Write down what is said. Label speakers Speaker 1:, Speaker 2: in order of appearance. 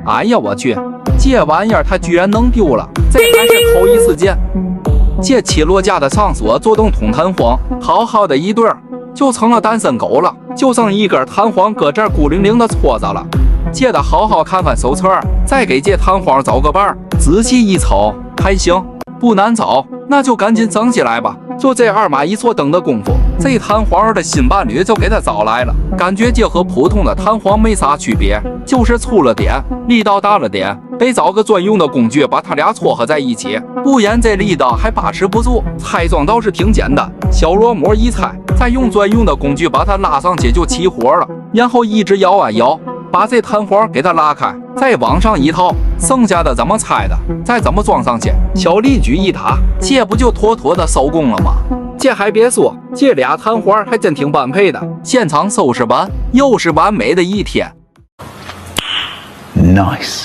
Speaker 1: 哎呀我去，这玩意儿它居然能丢了，这还是头一次见。这起落架的上锁做动通弹簧，好好的一对儿就成了单身狗了，就剩一根弹簧搁这儿孤零零的戳着了。这得好好看看手册，再给这弹簧找个伴儿。仔细一瞅，还行，不难找，那就赶紧整起来吧。就这二马一错灯的功夫，这弹簧的新伴侣就给他找来了。感觉这和普通的弹簧没啥区别，就是粗了点，力道大了点，得找个专用的工具把它俩撮合在一起，不然这力道还把持不住。拆装倒是挺简单，小螺膜一拆，再用专用的工具把它拉上去就起火了，然后一直摇啊摇，把这弹簧给它拉开，再往上一套，剩下的怎么拆的，再怎么装上去，小力矩一打，这不就妥妥的收工了吗？这还别说，这俩弹簧还真挺般配的。现场收拾完，又是完美的一天。
Speaker 2: Nice。